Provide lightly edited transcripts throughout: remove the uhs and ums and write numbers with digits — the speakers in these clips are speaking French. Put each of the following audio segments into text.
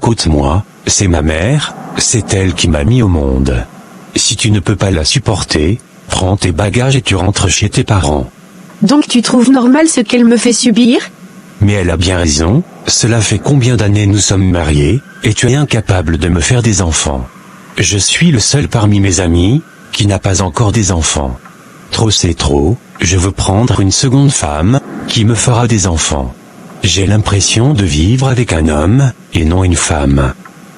Écoute-moi, c'est ma mère, c'est elle qui m'a mis au monde. Si tu ne peux pas la supporter, prends tes bagages et tu rentres chez tes parents. Donc tu trouves normal ce qu'elle me fait subir? Mais elle a bien raison, cela fait combien d'années nous sommes mariés, et tu es incapable de me faire des enfants. Je suis le seul parmi mes amis, qui n'a pas encore des enfants. Trop c'est trop, je veux prendre une seconde femme, qui me fera des enfants. J'ai l'impression de vivre avec un homme, et non une femme.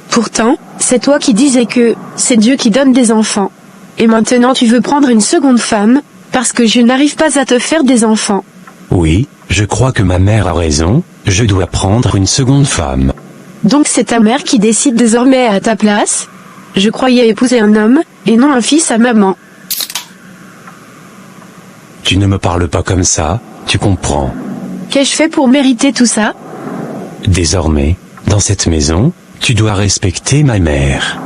Pourtant, c'est toi qui disais que c'est Dieu qui donne des enfants. Et maintenant tu veux prendre une seconde femme, parce que je n'arrive pas à te faire des enfants. Oui, je crois que ma mère a raison, je dois prendre une seconde femme. Donc c'est ta mère qui décide désormais à ta place? Je croyais épouser un homme, et non un fils à maman. Tu ne me parles pas comme ça, tu comprends. Qu'ai-je fait pour mériter tout ça? Désormais, dans cette maison, tu dois respecter ma mère.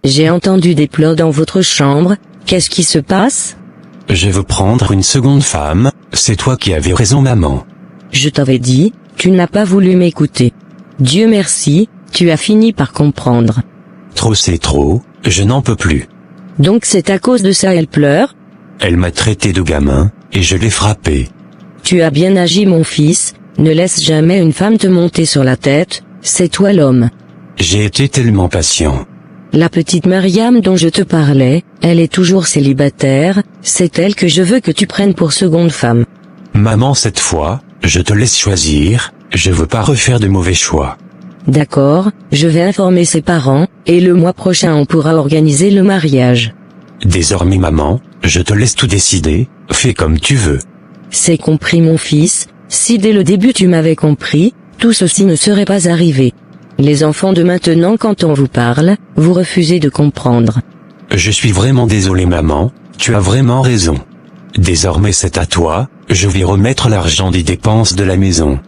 J'ai entendu des pleurs dans votre chambre, qu'est-ce qui se passe? Je veux prendre une seconde femme, c'est toi qui avais raison maman. Je t'avais dit, tu n'as pas voulu m'écouter. Dieu merci, tu as fini par comprendre. Trop c'est trop, je n'en peux plus. Donc c'est à cause de ça elle pleure? Elle m'a traité de gamin, et je l'ai frappé. Tu as bien agi mon fils, ne laisse jamais une femme te monter sur la tête, c'est toi l'homme. J'ai été tellement patient. La petite Mariam dont je te parlais, elle est toujours célibataire, c'est elle que je veux que tu prennes pour seconde femme. Maman cette fois, je te laisse choisir, je veux pas refaire de mauvais choix. D'accord, je vais informer ses parents, et le mois prochain on pourra organiser le mariage. Désormais maman, je te laisse tout décider, fais comme tu veux. C'est compris mon fils, si dès le début tu m'avais compris, tout ceci ne serait pas arrivé. Les enfants de maintenant quand on vous parle, vous refusez de comprendre. Je suis vraiment désolé maman, tu as vraiment raison. Désormais c'est à toi, je vais remettre l'argent des dépenses de la maison.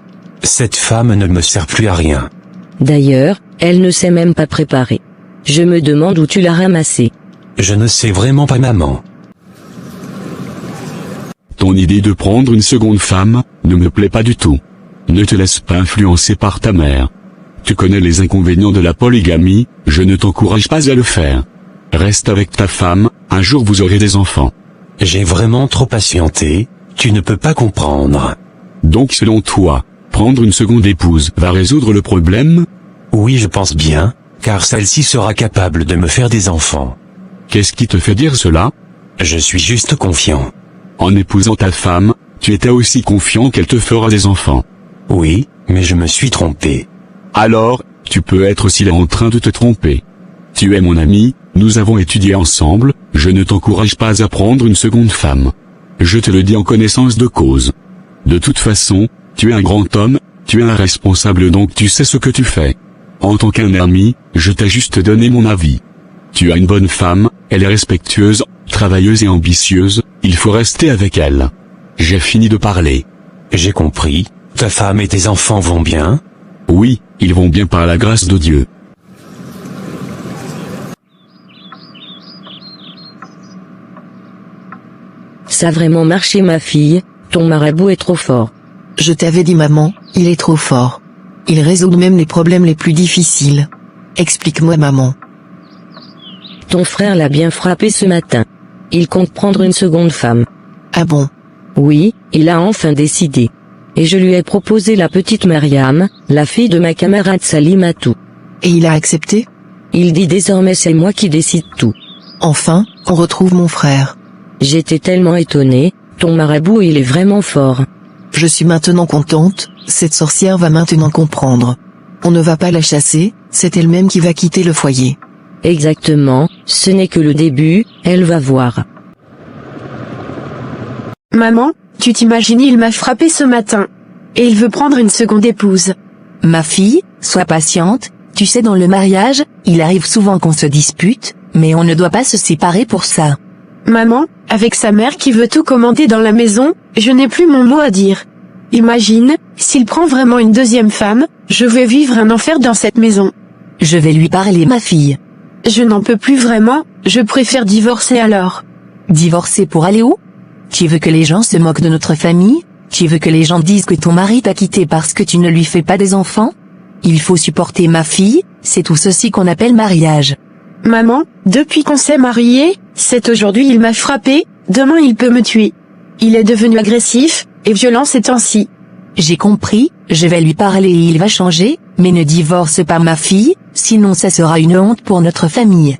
Cette femme ne me sert plus à rien. D'ailleurs, elle ne s'est même pas préparée. Je me demande où tu l'as ramassée. Je ne sais vraiment pas maman. Ton idée de prendre une seconde femme, ne me plaît pas du tout. Ne te laisse pas influencer par ta mère. Tu connais les inconvénients de la polygamie, je ne t'encourage pas à le faire. Reste avec ta femme, un jour vous aurez des enfants. J'ai vraiment trop patienté, tu ne peux pas comprendre. Donc selon toi, prendre une seconde épouse va résoudre le problème? Oui je pense bien, car celle-ci sera capable de me faire des enfants. Qu'est-ce qui te fait dire cela? Je suis juste confiant. En épousant ta femme, tu étais aussi confiant qu'elle te fera des enfants. Oui, mais je me suis trompé. Alors, tu peux être aussi là en train de te tromper. Tu es mon ami, nous avons étudié ensemble, je ne t'encourage pas à prendre une seconde femme. Je te le dis en connaissance de cause. De toute façon, tu es un grand homme, tu es un responsable donc tu sais ce que tu fais. En tant qu'un ami, je t'ai juste donné mon avis. Tu as une bonne femme, elle est respectueuse, travailleuse et ambitieuse, il faut rester avec elle. J'ai fini de parler. J'ai compris, ta femme et tes enfants vont bien? Oui, ils vont bien par la grâce de Dieu. Ça a vraiment marché ma fille, ton marabout est trop fort. Je t'avais dit maman, il est trop fort. Il résout même les problèmes les plus difficiles. Explique-moi maman. Ton frère l'a bien frappé ce matin. Il compte prendre une seconde femme. Ah bon? Oui, il a enfin décidé. Et je lui ai proposé la petite Mariam, la fille de ma camarade Salimatou. Et il a accepté? Il dit désormais c'est moi qui décide tout. Enfin, on retrouve mon frère. J'étais tellement étonné, ton marabout il est vraiment fort. Je suis maintenant contente, cette sorcière va maintenant comprendre. On ne va pas la chasser, c'est elle-même qui va quitter le foyer. Exactement, ce n'est que le début, elle va voir. Maman, tu t'imagines il m'a frappé ce matin. Et il veut prendre une seconde épouse. Ma fille, sois patiente, tu sais dans le mariage, il arrive souvent qu'on se dispute, mais on ne doit pas se séparer pour ça. Maman, avec sa mère qui veut tout commander dans la maison, je n'ai plus mon mot à dire. Imagine, s'il prend vraiment une deuxième femme, je vais vivre un enfer dans cette maison. Je vais lui parler ma fille. Je n'en peux plus vraiment, je préfère divorcer alors. Divorcer pour aller où? Tu veux que les gens se moquent de notre famille? Tu veux que les gens disent que ton mari t'a quitté parce que tu ne lui fais pas des enfants? Il faut supporter ma fille, c'est tout ceci qu'on appelle mariage. Maman, depuis qu'on s'est mariés, c'est aujourd'hui il m'a frappé, demain il peut me tuer. Il est devenu agressif, et violent ces temps-ci. J'ai compris, je vais lui parler et il va changer, mais ne divorce pas ma fille, sinon ça sera une honte pour notre famille.